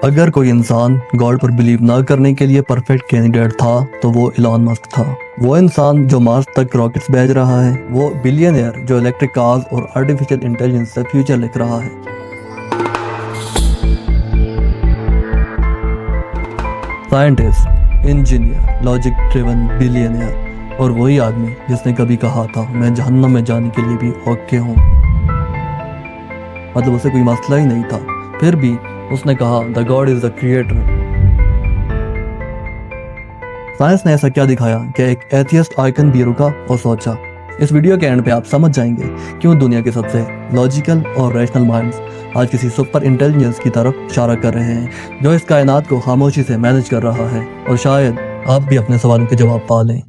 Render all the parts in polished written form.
अगर कोई इंसान गॉड पर बिलीव ना करने के लिए परफेक्ट कैंडिडेट था तो वो इलॉन मस्क था। वो इंसान जो मार्स तक रॉकेट्स भेज रहा है, वो बिलियनियर जो इलेक्ट्रिक कार्स और आर्टिफिशियल इंटेलिजेंस से फ्यूचर लिख रहा है। Scientist, engineer, logic driven billionaire, और वही आदमी जिसने कभी कहा था मैं जहन्नम में जाने के लिए भी ओके हूँ। मतलब उसे कोई मसला ही नहीं था, फिर भी उसने कहा the God is the creator. Science ने ऐसा क्या दिखाया कि एक एथियस्ट आइकन भी रुका और सोचा। इस वीडियो के एंड पे आप समझ जाएंगे क्यों दुनिया के सबसे लॉजिकल और रैशनल माइंड्स आज किसी सुपर इंटेलिजेंस की तरफ इशारा कर रहे हैं जो इस कायनात को खामोशी से मैनेज कर रहा है, और शायद आप भी अपने सवालों के जवाब पा लें।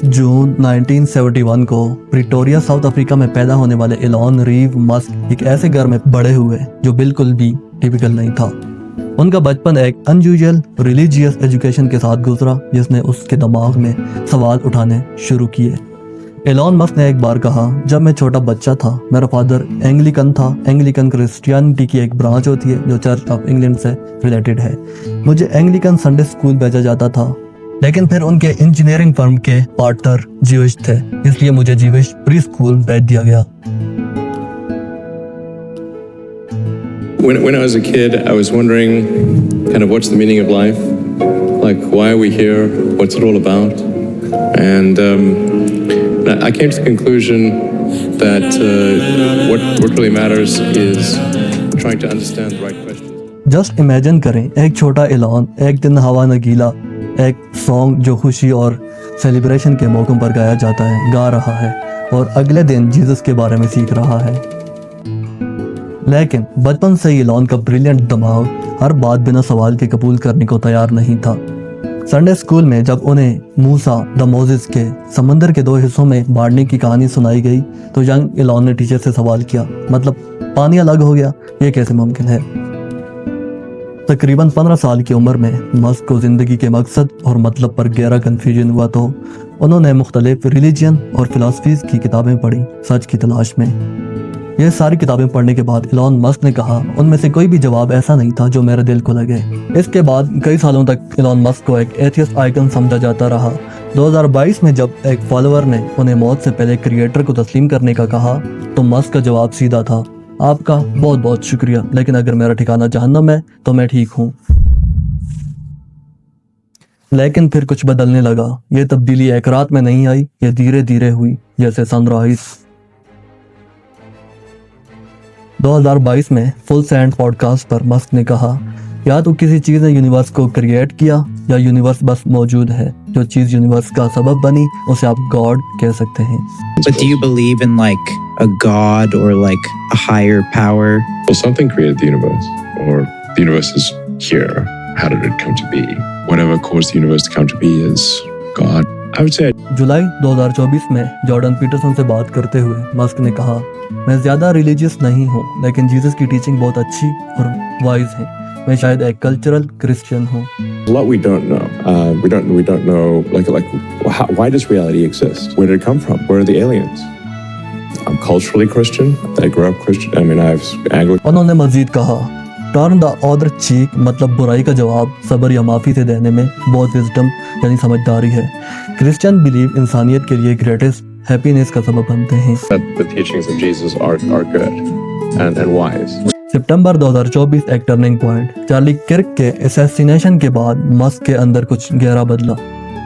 जून 1971 को प्रिटोरिया साउथ अफ्रीका में पैदा होने वाले इलॉन रीव मस्क एक ऐसे घर में बड़े हुए जो बिल्कुल भी टिपिकल नहीं था। उनका बचपन एक अनयूजुअल रिलीजियस एजुकेशन के साथ गुजरा जिसने उसके दिमाग में सवाल उठाने शुरू किए। इलॉन मस्क ने एक बार कहा, जब मैं छोटा बच्चा था मेरा फादर एंग्लिकन था। एंग्लिकन क्रिश्चियनिटी की एक ब्रांच होती है जो चर्च ऑफ इंग्लैंड से रिलेटेड है। मुझे एंग्लिकन संडे स्कूल भेजा जाता था, लेकिन फिर उनके इंजीनियरिंग फर्म के पार्टनर जीविश थे, इसलिए मुझे जीविश प्री स्कूल भेज दिया गया। When I was a kid, I was wondering kind of what's the meaning of life? Like, why are we here? What's it all about? And I came to the conclusion that what really matters is trying to understand the right questions. Just imagine करें, एक छोटा Elon एक दिन हवा नगीला एक song जो खुशी और सेलिब्रेशन के मौकों पर गाया जाता है गा रहा है, और अगले दिन जीसस के बारे में सीख रहा है। लेकिन बचपन से ही इलॉन का ब्रिलियंट दिमाग हर बात बिना सवाल के कबूल करने को तैयार नहीं था। संडे स्कूल में जब उन्हें मूसा द मोसेस के समंदर के 2 हिस्सों में बांटने की कहानी सुनाई गई तो यंग इलॉन ने टीचर से सवाल किया, मतलब पानी अलग हो गया, ये कैसे मुमकिन है? तकरीबन 15 साल की उम्र में मस्क को ज़िंदगी के मकसद और मतलब पर गहरा कन्फ्यूजन हुआ तो उन्होंने मुख्तलिफ रिलीजन और फिलॉसफीज की किताबें पढ़ी सच की तलाश में। यह सारी किताबें पढ़ने के बाद इलॉन मस्क ने कहा, उनमें से कोई भी जवाब ऐसा नहीं था जो मेरे दिल को लगे। इसके बाद कई सालों तक इलॉन मस्क को एक एथियस्ट आइकन समझा जाता रहा। 2022 में जब एक फॉलोअर ने उन्हें मौत से पहले क्रिएटर को तस्लीम करने का कहा तो मस्क का जवाब सीधा था, आपका बहुत बहुत शुक्रिया, लेकिन अगर मेरा ठिकाना जहन्नम है तो मैं ठीक हूँ। लेकिन फिर कुछ बदलने लगा। ये तब्दीली एक रात में नहीं आई, ये धीरे धीरे हुई, जैसे सनराइज। 2022 में फुल सैंड पॉडकास्ट पर मस्क ने कहा, या तो किसी चीज ने यूनिवर्स को क्रिएट किया या यूनिवर्स बस मौजूद है। जो चीज यूनिवर्स का सबब बनी उसे आप गॉड कह सकते हैं। But do you believe in like a god or like a higher power? Well, something created the universe, or the universe is here. How did it come to be? Whatever caused the universe to come to be is God. I would say. जुलाई 2024 में Jordan Peterson से बात करते हुए Musk ने कहा, मैं ज्यादा religious नहीं हूँ, लेकिन जीसस की टीचिंग बहुत अच्छी और वाइज है। मैं शायद एक कल्चरल क्रिश्चियन हूँ। A lot we don't know. We don't know why does reality exist? Where did it come from? Where are the aliens? I'm culturally Christian. I grew up Christian. I mean, I've Anglican. उन्होंने मजीद कहा, turn the other चीक, मतलब बुराई का जवाब सब्र या माफी से देने में बहुत विजडम यानी समझदारी है। क्रिश्चियन बिलीव इंसानियत के लिए ग्रेटेस्ट हैप्पीनेस का सबब बनते हैं। The teachings of Jesus are good and wise. सितंबर 2024 एक टर्निंग पॉइंट। चार्ली किर्क के असैसिनेशन के बाद मस्क के अंदर कुछ गहरा बदला।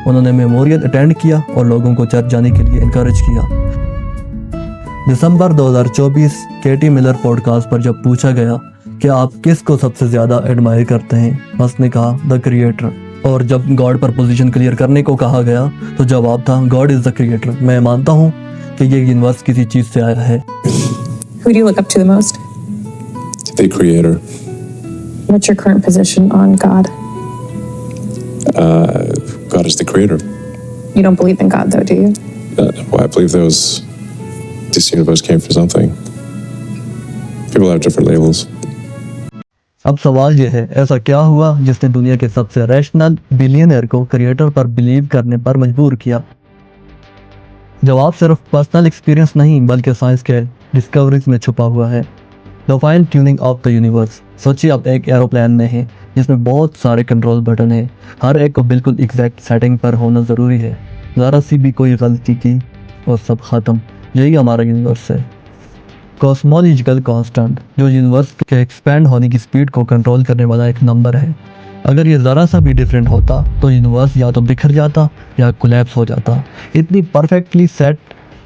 उन्होंने मेमोरियल अटेंड किया और लोगों को चर्च जाने के लिए इनकरेज किया। दिसंबर 2024 केटी मिलर पॉडकास्ट पर जब पूछा गया कि आप किसको सबसे ज्यादा एडमायर करते हैं, मस्क ने कहा द क्रिएटर। और जब गॉड पर पोजीशन क्लियर करने को कहा गया तो जवाब था गॉड इज द क्रिएटर। मैं मानता हूँ कि ये यूनिवर्स किसी चीज से आया है। Who do you look up to the most? The creator. What's your current position on God? God is the creator. You don't believe in God though, do you? Well, I believe this universe came for something. People have different labels. अब सवाल ये है, ऐसा क्या हुआ जिसने दुनिया के सबसे रैशनल बिलियनियर को क्रिएटर पर बिलीव करने पर मजबूर किया? जवाब सिर्फ पर्सनल एक्सपीरियंस नहीं बल्कि साइंस के डिस्कवरीज में छुपा हुआ है। The fine tuning of the universe. सोचिए आप एक एरोप्लेन में हैं जिसमें बहुत सारे कंट्रोल बटन हैं, हर एक को बिल्कुल एग्जैक्ट सेटिंग पर होना ज़रूरी है। ज़रा सी भी कोई गलती की और सब ख़त्म। यही हमारा यूनिवर्स है। कॉस्मोलॉजिकल कांस्टेंट, जो यूनिवर्स के एक्सपैंड होने की स्पीड को कंट्रोल करने वाला एक नंबर है। अगर ये ज़रा सा भी डिफरेंट होता तो यूनिवर्स या तो बिखर जाता या कोलैप्स हो जाता। इतनी परफेक्टली सेट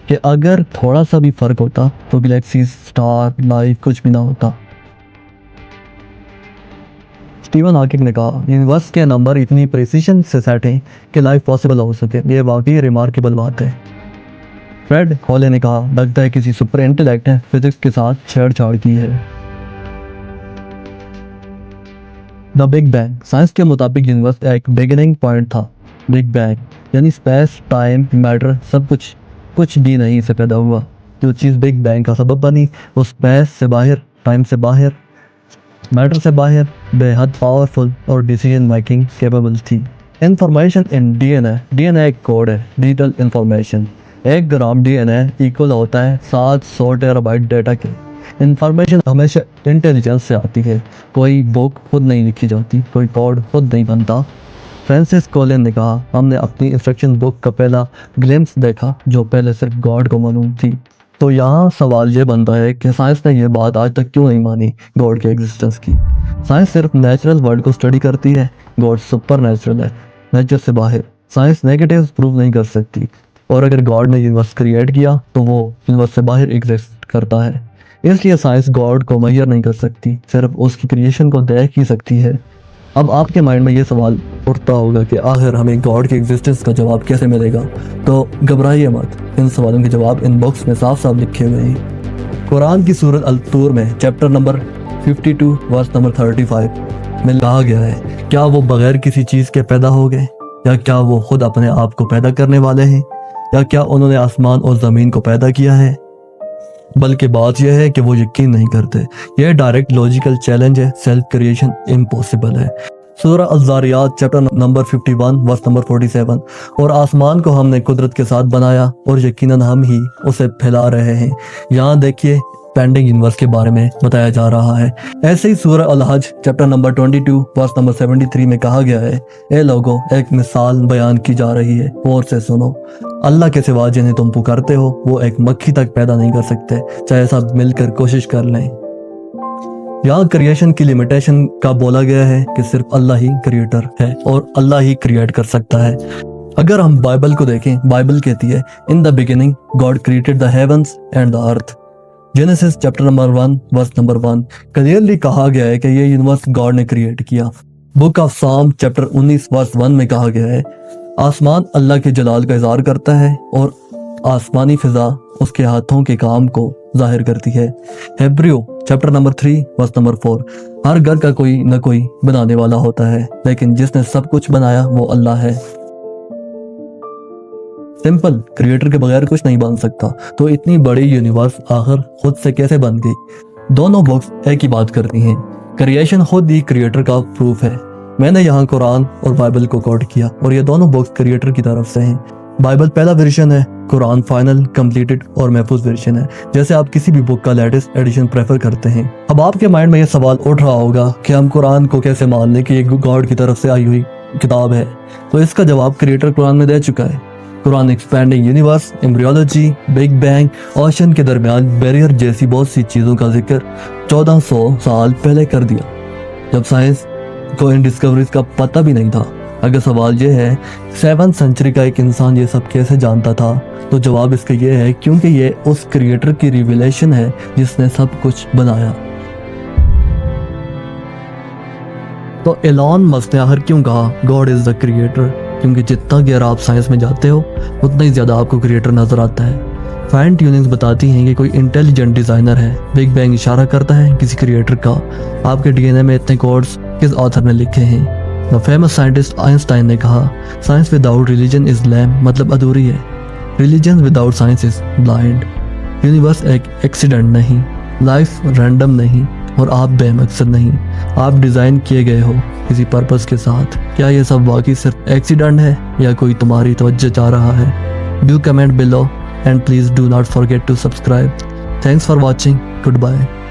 कि अगर थोड़ा सा भी फ़र्क होता तो गैलेक्सीज, स्टार, लाइफ कुछ भी ना होता। स्टीवन हॉकिंग ने कहा यूनिवर्स के नंबर इतनी प्रिसीजन से सेट हैं कि लाइफ पॉसिबल हो सके। ये वाकई रिमार्केबल बात है। फ्रेड हॉले ने कहा लगता है किसी सुपर इंटेलेक्ट ने फिजिक्स के साथ छेड़छाड़ की है। The big bang. साइंस के मुताबिक यूनिवर्स एक बिगिनिंग पॉइंट था। बिग बैंग यानी स्पेस, टाइम, मैटर सब कुछ भी नहीं से पैदा हुआ। जो चीज़ बिग बैंग का सबब बनी वो स्पेस से बाहर, टाइम से बाहर, मैटर से बाहर, बेहद पावरफुल और डिसीजन मेकिंग कैपेबल थी। इंफॉर्मेशन इन डीएनए एक कोड है, डिजिटल इंफॉर्मेशन। 1 ग्राम डीएनए इक्वल होता है 700 टेराबाइट डेटा के। इंफॉर्मेशन हमेशा इंटेलिजेंस से आती है। कोई बुक खुद नहीं लिखी जाती, कोई कोड खुद नहीं बनता। फ्रांसिस कोलिन ने कहा हमने अपनी इंस्ट्रक्शन बुक का पहला ग्लिम्स देखा जो पहले सिर्फ गॉड को मालूम थी। तो यहाँ सवाल ये बनता है कि साइंस ने यह बात आज तक क्यों नहीं मानी गॉड के एग्जिस्टेंस की। साइंस सिर्फ नेचुरल वर्ल्ड को स्टडी करती है, गॉड सुपर नेचुरल है, नेचर से बाहर। साइंस नेगेटिव प्रूव नहीं कर सकती। और अगर गॉड ने यूनिवर्स क्रिएट किया तो वो यूनिवर्स से बाहर एग्जिस्ट करता है। इसलिए साइंस गॉड को मेजर नहीं कर सकती, सिर्फ उसकी क्रिएशन को देख ही सकती है। अब आपके माइंड में ये सवाल उठता होगा कि आखिर हमें गॉड की एग्जिस्टेंस का जवाब कैसे मिलेगा। तो घबराइए मत, इन सवालों के जवाब इन बॉक्स में साफ साफ लिखे हुए हैं। कुरान की सूरत अल-तूर में चैप्टर नंबर 52 वर्स नंबर 35 में कहा गया है क्या वो बगैर किसी चीज़ के पैदा हो गए, या क्या वो खुद अपने आप को पैदा करने वाले हैं, या क्या उन्होंने आसमान और ज़मीन को पैदा किया है। बल्कि बात यह है कि वो यकीन नहीं करते। यह डायरेक्ट लॉजिकल चैलेंज है। सेल्फ क्रिएशन इम्पॉसिबल है। सूरह अज़-ज़ारियात चैप्टर नंबर 51 वर्स नंबर 47। और आसमान को हमने कुदरत के साथ बनाया और यकीनन हम ही उसे फैला रहे हैं। यहाँ देखिए पेंडिंग यूनिवर्स के बारे में बताया जा रहा है। ऐसे ही सूरह अल-हज चैप्टर नंबर 22 वर्स नंबर 73 में कहा गया है ए लोगों एक मिसाल बयान की जा रही है, गौर से सुनो। अल्लाह के सिवा जिन्हें तुम पुकारते हो वो एक मक्खी तक पैदा नहीं कर सकते, चाहे सब मिलकर कोशिश कर लें। यहाँ क्रिएशन की लिमिटेशन का बोला गया है कि सिर्फ अल्लाह ही क्रिएटर है और अल्लाह ही क्रिएट कर सकता है। अगर हम बाइबल को देखें, बाइबल कहती है in the beginning God created the heavens and the earth. Genesis chapter number 1 verse number 1 clearly कहा गया है कि ये यूनिवर्स गॉड ने क्रिएट किया। Book of Psalm chapter 19 verse 1 में कहा गया है आसमान अल्लाह के जलाल का इज़हार करता है और आसमानी फिजा उसके हाथों के काम को जाहिर करती है। हेब्रियो चैप्टर नंबर 3 वर्स नंबर 4 हर घर का कोई न कोई बनाने वाला होता है, लेकिन जिसने सब कुछ बनाया वो अल्लाह है। सिंपल, क्रिएटर के बगैर कुछ नहीं बन सकता। तो इतनी बड़ी यूनिवर्स आखिर खुद से कैसे बन गई? दोनों बुक्स एक ही बात करती हैं, क्रिएशन खुद ही क्रिएटर का प्रूफ है। मैंने यहाँ कुरान और बाइबल को कोट किया और ये दोनों बुक्स क्रिएटर की तरफ से हैं। बाइबल पहला वर्जन है, कुरान फाइनल, कंप्लीटेड और महफूज वर्जन है। जैसे आप किसी भी बुक का लेटेस्ट एडिशन प्रेफर करते हैं। अब आपके माइंड में ये सवाल उठ रहा होगा कि हम कुरान को कैसे मान लें कि एक गॉड की तरफ से आई हुई किताब है। तो इसका जवाब क्रिएटर कुरान में दे चुका है। Quran expanding universe, embryology, big bang, ocean के दरमियान बैरियर जैसी बहुत सी चीज़ों का जिक्र 1400 साल पहले कर दिया, जब साइंस को इन डिस्कवरीज का पता भी नहीं था। अगर सवाल ये है 7th सेंचुरी का एक इंसान ये सब कैसे जानता था, तो जवाब इसका ये है क्योंकि ये उस क्रिएटर की रिविलेशन है जिसने सब कुछ बनाया। तो एलॉन मस्क ने आखिर क्यों कहा गॉड इज द क्रिएटर? क्योंकि जितना गहरा आप साइंस में जाते हो उतना ही ज़्यादा आपको क्रिएटर नजर आता है। फाइन ट्यूनिंग्स बताती हैं कि कोई इंटेलिजेंट डिज़ाइनर है। बिग बैंग इशारा करता है किसी क्रिएटर का। आपके डीएनए में इतने कोड्स किस ऑथर ने लिखे हैं? द फेमस साइंटिस्ट आइंस्टाइन ने कहा science without religion is lame, मतलब अधूरी है। Religion without science is blind. Universe एक एक्सीडेंट नहीं, लाइफ रैंडम नहीं और आप बेमकसद नहीं। आप डिज़ाइन किए गए हो किसी पर्पस के साथ। क्या ये सब वाकई सिर्फ एक्सीडेंट है या कोई तुम्हारी तवज्जो चाह रहा है? Do comment below and please do not forget to subscribe. Thanks for watching. Goodbye.